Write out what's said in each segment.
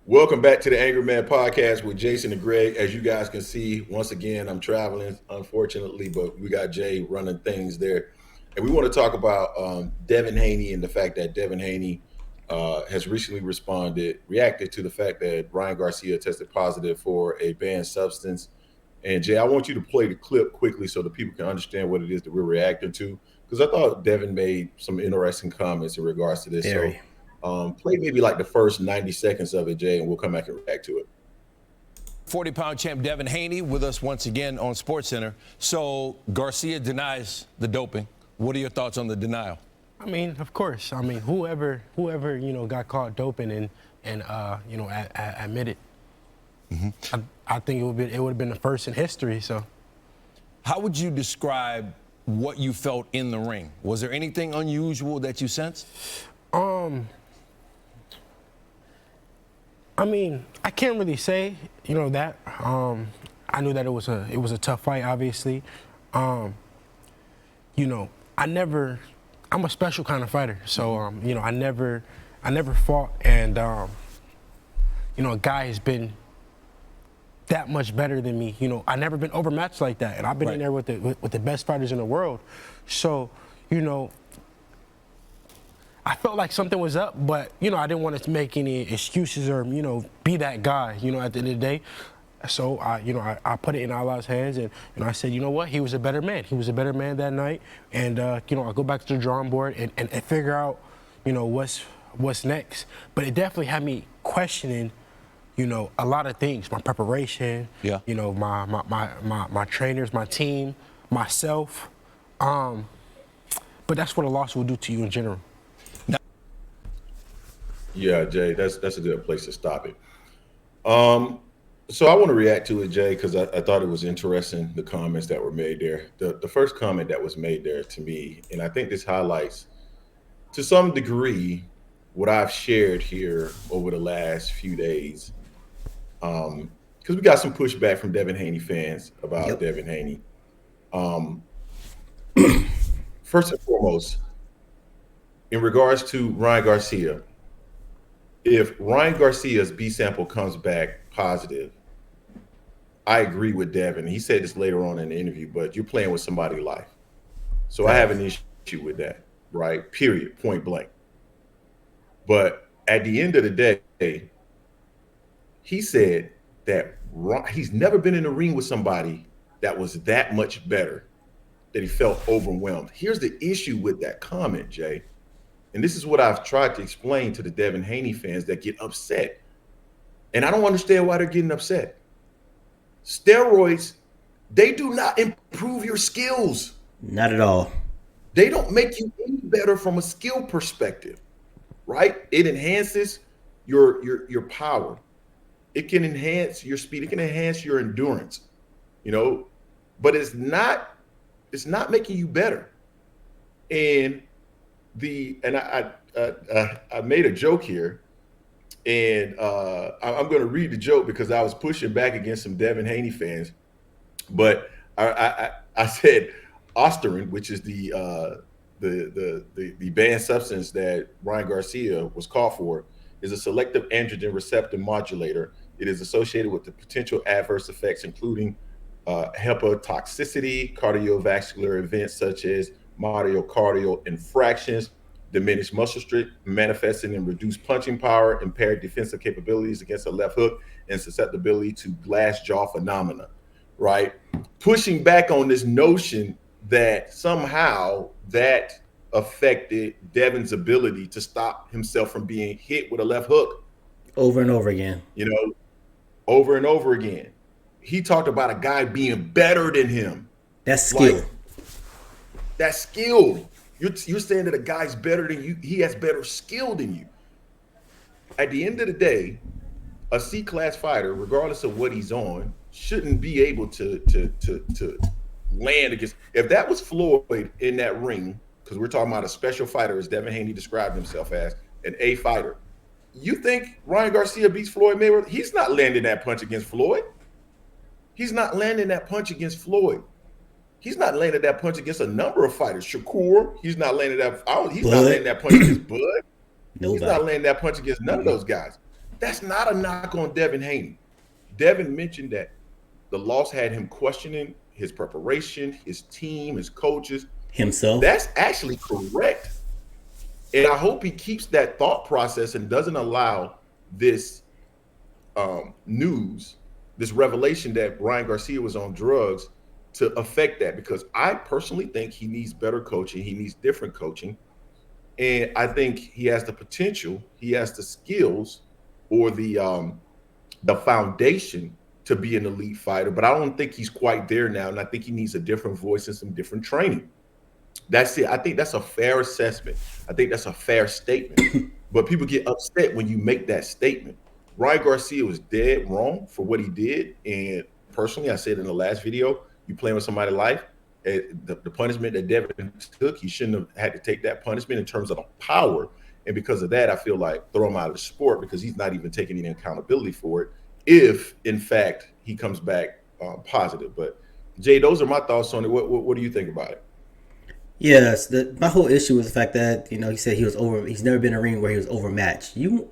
Welcome back to the Angry Man Podcast with Jason and Greg. As you guys can see, once again, I'm traveling, unfortunately, but we got Jay running things there. And we want to talk about Devin Haney and the fact that Devin Haney has recently reacted to the fact that Ryan Garcia tested positive for a banned substance. And Jay, I want you to play the clip quickly so the people can understand what it is that we're reacting to. Because I thought Devin made some interesting comments in regards to this. Very. So play maybe like the first 90 seconds of it, Jay, and we'll come back and react to it. 40-pound champ Devin Haney with us once again on SportsCenter. So Garcia denies the doping. What are your thoughts on the denial? I mean, of course. I mean, whoever got caught doping and admitted. Mm-hmm. I think it would have been the first in history. So, how would you describe what you felt in the ring? Was there anything unusual that you sensed? I mean, I can't really say, that. I knew that it was a tough fight, obviously. I'm a special kind of fighter. So, I never fought, and a guy has been that much better than me. I never been overmatched like that, and I've been in there with the best fighters in the world. So, I felt like something was up, but I didn't want to make any excuses or be that guy. At the end of the day, so I put it in Allah's hands, and I said, you know what, he was a better man. He was a better man that night, and I go back to the drawing board and figure out what's next. But it definitely had me questioning a lot of things, my preparation, my trainers, my team, myself. But that's what a loss will do to you in general. Yeah, Jay, that's a good place to stop it. So I want to react to it, Jay, because I thought it was interesting, the comments that were made there. The first comment that was made there to me, and I think this highlights to some degree what I've shared here over the last few days. Because we got some pushback from Devin Haney fans about Devin Haney. First and foremost, in regards to Ryan Garcia, if Ryan Garcia's B sample comes back positive, I agree with Devin. He said this later on in the interview, but you're playing with somebody's life. So I have an issue with that, right? Period, point blank. But at the end of the day, he said that he's never been in a ring with somebody that was that much better, that he felt overwhelmed. Here's the issue with that comment, Jay. And this is what I've tried to explain to the Devin Haney fans that get upset. And I don't understand why they're getting upset. Steroids, they do not improve your skills. Not at all. They don't make you any better from a skill perspective, right? It enhances your power. It can enhance your speed. It can enhance your endurance, but it's not making you better. And I made a joke here, and I'm going to read the joke because I was pushing back against some Devin Haney fans. But I said Osterin, which is the banned substance that Ryan Garcia was caught for, is a selective androgen receptor modulator. It is associated with the potential adverse effects, including hepatotoxicity, cardiovascular events such as myocardial infractions, diminished muscle strength, manifesting in reduced punching power, impaired defensive capabilities against a left hook, and susceptibility to glass jaw phenomena, right? Pushing back on this notion that somehow that affected Devin's ability to stop himself from being hit with a left hook. Over and over again. Over and over again. He talked about a guy being better than him. That's skill. That's skill. You're saying that a guy's better than you. He has better skill than you. At the end of the day, a C-class fighter, regardless of what he's on, shouldn't be able to land against. If that was Floyd in that ring, because we're talking about a special fighter, as Devin Haney described himself as, an A fighter. You think Ryan Garcia beats Floyd Mayweather? He's not landing that punch against Floyd. He's not landing that punch against Floyd. He's not landing that punch against a number of fighters. Shakur, he's not landing that. He's not landing that punch against Bud. Nobody. He's not landing that punch against none of those guys. That's not a knock on Devin Haney. Devin mentioned that the loss had him questioning his preparation, his team, his coaches. Himself. That's actually correct. And I hope he keeps that thought process and doesn't allow this news, this revelation that Ryan Garcia was on drugs to affect that, because I personally think he needs better coaching. He needs different coaching. And I think he has the potential, he has the skills or the foundation to be an elite fighter, but I don't think he's quite there now. And I think he needs a different voice and some different training. That's it. I think that's a fair assessment. I think that's a fair statement. But people get upset when you make that statement. Ryan Garcia was dead wrong for what he did. And personally, I said in the last video, you playing with somebody's life, the punishment that Devin took, he shouldn't have had to take that punishment in terms of the power. And because of that, I feel like throw him out of the sport, because he's not even taking any accountability for it if, in fact, he comes back positive. But, Jay, those are my thoughts on it. What do you think about it? Yes, my whole issue was the fact that, he said he's never been in a ring where he was overmatched. You're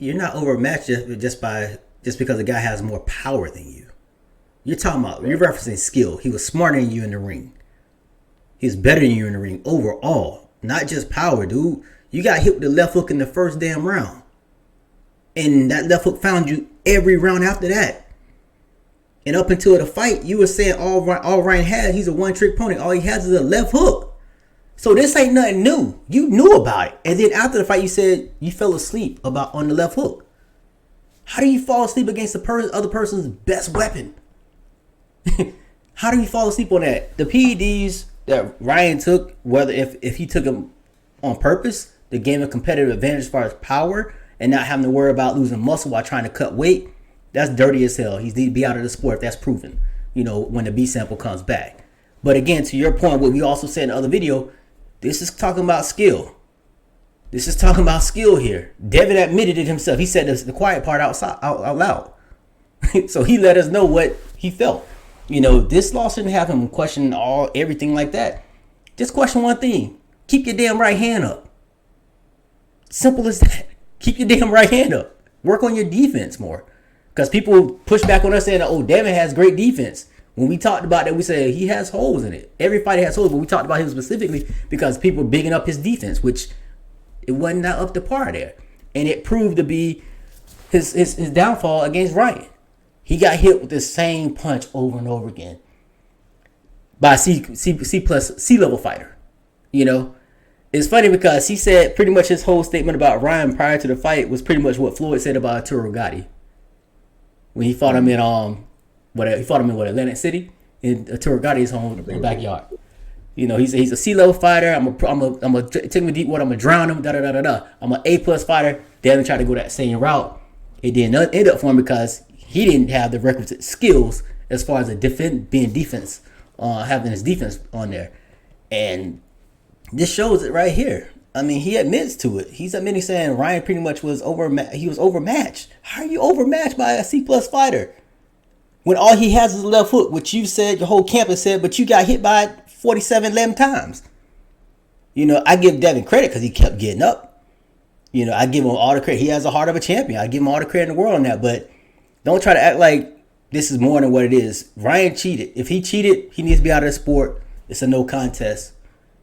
not overmatched just because the guy has more power than you. You're referencing skill. He was smarter than you in the ring. He's better than you in the ring overall, not just power, dude. You got hit with the left hook in the first damn round, and that left hook found you every round after that. And up until the fight, you were saying all Ryan had, he's a one-trick pony. All he has is a left hook. So this ain't nothing new. You knew about it. And then after the fight, you said you fell asleep on the left hook. How do you fall asleep against the other person's best weapon? How do you fall asleep on that? The PEDs that Ryan took, whether if he took them on purpose to gain a competitive advantage as far as power and not having to worry about losing muscle while trying to cut weight, that's dirty as hell. He's need to be out of the sport. That's proven, when the B sample comes back. But again, to your point, what we also said in the other video, this is talking about skill. This is talking about skill here. Devin admitted it himself. He said the quiet part out loud. So he let us know what he felt. This loss shouldn't have him question everything like that. Just question one thing. Keep your damn right hand up. Simple as that. Keep your damn right hand up. Work on your defense more. Because people push back on us saying, Devin has great defense. When we talked about that, we said he has holes in it. Every fighter has holes, but we talked about him specifically because people were bigging up his defense, which it wasn't that up to par there. And it proved to be his downfall against Ryan. He got hit with the same punch over and over again by a C level fighter. It's funny because he said pretty much his whole statement about Ryan prior to the fight was pretty much what Floyd said about Arturo Gatti when he fought him in Atlantic City in Arturo Gatti's home backyard. He's a C-level fighter. I'm a take him deep water. I'm gonna drown him. I'm an A+ fighter. Devin tried to go that same route. It didn't end up for him because he didn't have the requisite skills as far as having his defense on there. And this shows it right here. I mean, he admits to it. He's admitting saying Ryan pretty much was overmatched. How are you overmatched by a C+ fighter when all he has is a left hook, which you said, your whole campus said, but you got hit by it 11 times. I give Devin credit because he kept getting up. I give him all the credit. He has the heart of a champion. I give him all the credit in the world on that. But don't try to act like this is more than what it is. Ryan cheated. If he cheated, he needs to be out of the sport. It's a no contest.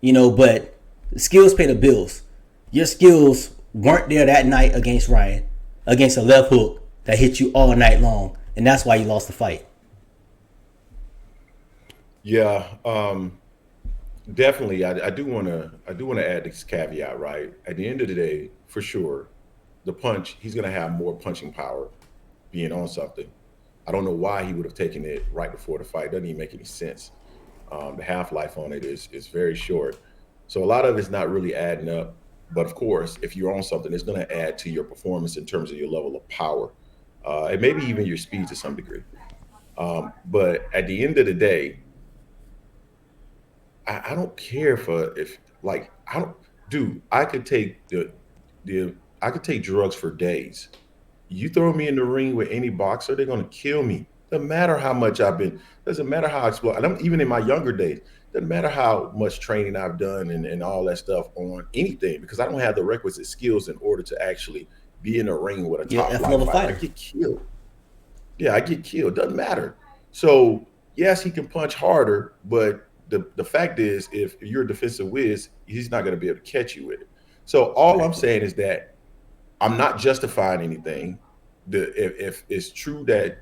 But skills pay the bills. Your skills weren't there that night against Ryan, against a left hook that hit you all night long, and that's why you lost the fight. Yeah, definitely. I do want to add this caveat, right? At the end of the day, for sure, the punch, he's going to have more punching power being on something. I don't know why he would have taken it right before the fight. It doesn't even make any sense. The half-life on it is very short. So a lot of it's not really adding up. But of course, if you're on something, it's going to add to your performance in terms of your level of power, and maybe even your speed to some degree. But at the end of the day, I don't care I could take I could take drugs for days. You throw me in the ring with any boxer, they're going to kill me. Doesn't matter how much doesn't matter how even in my younger days, doesn't matter how much training I've done and all that stuff on anything, because I don't have the requisite skills in order to actually be in a ring with a You're top an flight F-level fighter. I fighter. get killed. Yeah, I get killed. Doesn't matter. So yes, he can punch harder, but the fact is, if you're a defensive whiz, he's not going to be able to catch you with it. So all I'm saying is that I'm not justifying anything. If it's true that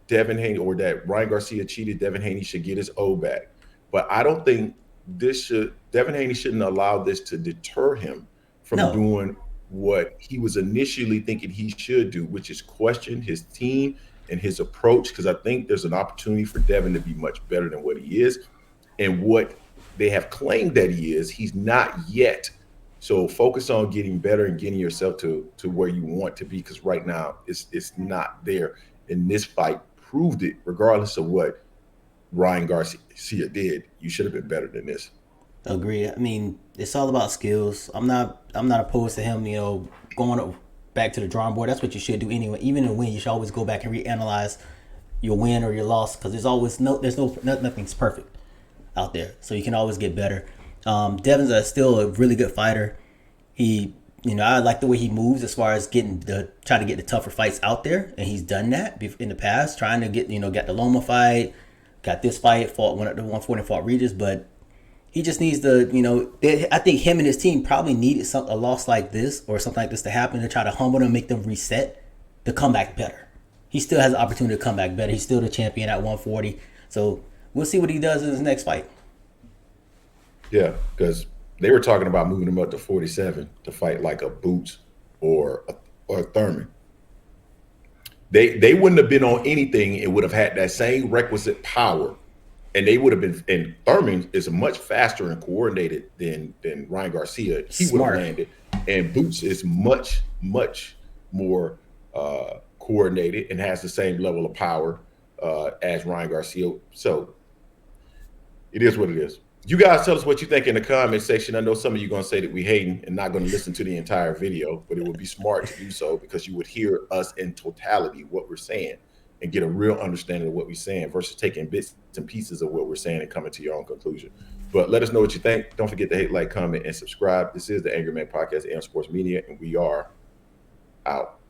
Devin Haney or that Ryan Garcia cheated, Devin Haney should get his O back. But I don't think Devin Haney shouldn't allow this to deter him from No. doing what he was initially thinking he should do, which is question his team and his approach. Because I think there's an opportunity for Devin to be much better than what he is. And what they have claimed that he is, he's not yet. So focus on getting better and getting yourself to where you want to be, because right now it's not there. And this fight proved it, regardless of what Ryan Garcia did. You should have been better than this. Agree. I mean, it's all about skills. I'm not opposed to him, going back to the drawing board. That's what you should do anyway. Even in a win, you should always go back and reanalyze your win or your loss, because nothing's perfect out there. So you can always get better. Devin's still a really good fighter. He, I like the way he moves as far as trying to get the tougher fights out there, and he's done that in the past. Trying to get, got the Loma fight, got this fight, fought one at the 140, fought Regis, but he just needs to, I think him and his team probably needed a loss like this or something like this to happen to try to humble them, make them reset, to come back better. He still has the opportunity to come back better. He's still the champion at 140, so we'll see what he does in his next fight. Yeah, because they were talking about moving him up to 47 to fight like a Boots or a Thurman. They wouldn't have been on anything and would have had that same requisite power, and they would have been. And Thurman is much faster and coordinated than Ryan Garcia. He would have landed, and Boots is much more coordinated and has the same level of power as Ryan Garcia. So it is what it is. You guys tell us what you think in the comment section. I know some of you are going to say that we hating and not going to listen to the entire video, but it would be smart to do so, because you would hear us in totality, what we're saying, and get a real understanding of what we're saying versus taking bits and pieces of what we're saying and coming to your own conclusion. But let us know what you think. Don't forget to hate, like, comment, and subscribe. This is the Angry Man Podcast, AM Sports Media, and we are out.